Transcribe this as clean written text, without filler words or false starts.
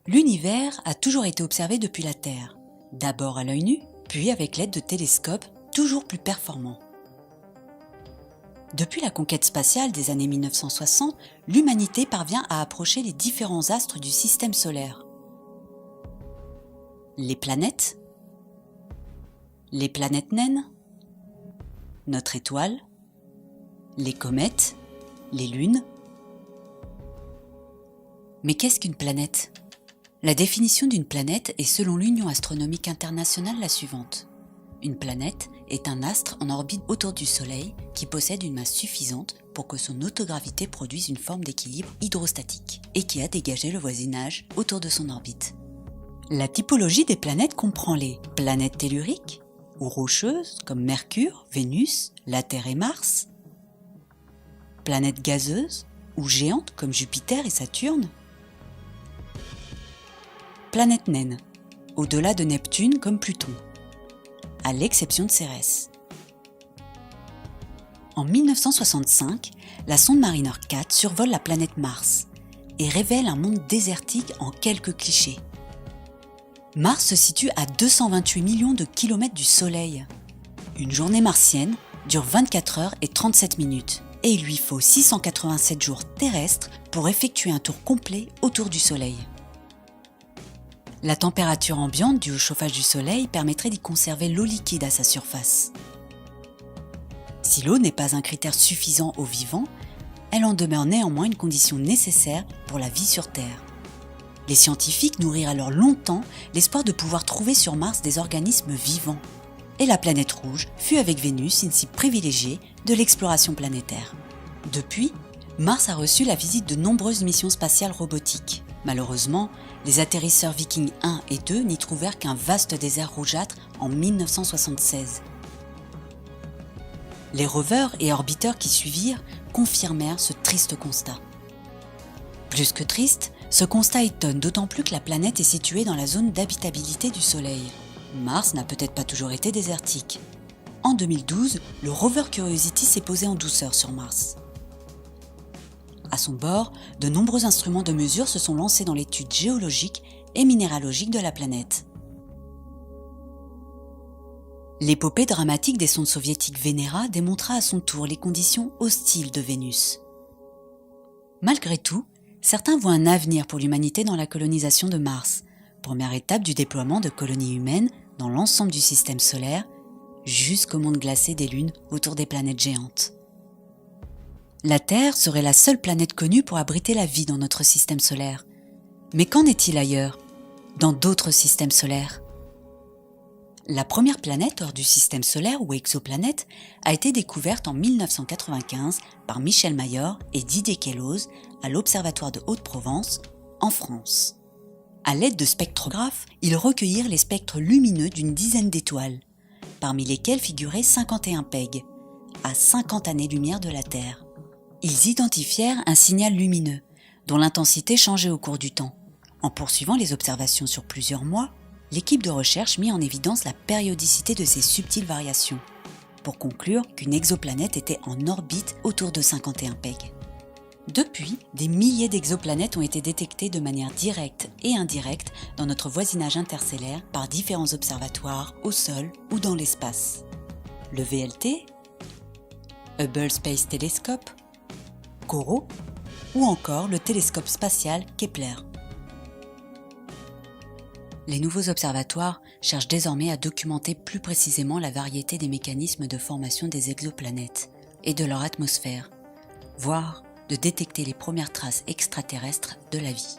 L'univers a toujours été observé depuis la Terre, d'abord à l'œil nu, puis avec l'aide de télescopes toujours plus performants. Depuis la conquête spatiale des années 1960, l'humanité parvient à approcher les différents astres du système solaire. Les planètes naines, notre étoile, les comètes, les lunes. Mais qu'est-ce qu'une planète ? La définition d'une planète est selon l'Union astronomique internationale la suivante. Une planète est un astre en orbite autour du Soleil qui possède une masse suffisante pour que son autogravité produise une forme d'équilibre hydrostatique et qui a dégagé le voisinage autour de son orbite. La typologie des planètes comprend les planètes telluriques ou rocheuses comme Mercure, Vénus, la Terre et Mars, planètes gazeuses ou géantes comme Jupiter et Saturne, planètes naines, au-delà de Neptune comme Pluton, à l'exception de Cérès. En 1965, la sonde Mariner 4 survole la planète Mars et révèle un monde désertique en quelques clichés. Mars se situe à 228 millions de kilomètres du Soleil. Une journée martienne dure 24 heures et 37 minutes et il lui faut 687 jours terrestres pour effectuer un tour complet autour du Soleil. La température ambiante due au chauffage du Soleil permettrait d'y conserver l'eau liquide à sa surface. Si l'eau n'est pas un critère suffisant aux vivants, elle en demeure néanmoins une condition nécessaire pour la vie sur Terre. Les scientifiques nourrirent alors longtemps l'espoir de pouvoir trouver sur Mars des organismes vivants. Et la planète rouge fut avec Vénus une cible privilégiée de l'exploration planétaire. Depuis, Mars a reçu la visite de nombreuses missions spatiales robotiques. Malheureusement, les atterrisseurs Viking 1 et 2 n'y trouvèrent qu'un vaste désert rougeâtre en 1976. Les rovers et orbiteurs qui suivirent confirmèrent ce triste constat. Plus que triste, ce constat étonne d'autant plus que la planète est située dans la zone d'habitabilité du Soleil. Mars n'a peut-être pas toujours été désertique. En 2012, le rover Curiosity s'est posé en douceur sur Mars. À son bord, de nombreux instruments de mesure se sont lancés dans l'étude géologique et minéralogique de la planète. L'épopée dramatique des sondes soviétiques Venera démontra à son tour les conditions hostiles de Vénus. Malgré tout, certains voient un avenir pour l'humanité dans la colonisation de Mars, première étape du déploiement de colonies humaines dans l'ensemble du système solaire, jusqu'au monde glacé des lunes autour des planètes géantes. La Terre serait la seule planète connue pour abriter la vie dans notre système solaire. Mais qu'en est-il ailleurs, dans d'autres systèmes solaires ? La première planète hors du système solaire ou exoplanète a été découverte en 1995 par Michel Mayor et Didier Queloz à l'Observatoire de Haute-Provence, en France. À l'aide de spectrographes, ils recueillirent les spectres lumineux d'une dizaine d'étoiles, parmi lesquels figuraient 51 PEG, à 50 années-lumière de la Terre. Ils identifièrent un signal lumineux, dont l'intensité changeait au cours du temps. En poursuivant les observations sur plusieurs mois, l'équipe de recherche mit en évidence la périodicité de ces subtiles variations, pour conclure qu'une exoplanète était en orbite autour de 51 PEG. Depuis, des milliers d'exoplanètes ont été détectées de manière directe et indirecte dans notre voisinage interstellaire par différents observatoires au sol ou dans l'espace. Le VLT, Hubble Space Telescope, COROT ou encore le télescope spatial Kepler. Les nouveaux observatoires cherchent désormais à documenter plus précisément la variété des mécanismes de formation des exoplanètes et de leur atmosphère, voire de détecter les premières traces extraterrestres de la vie.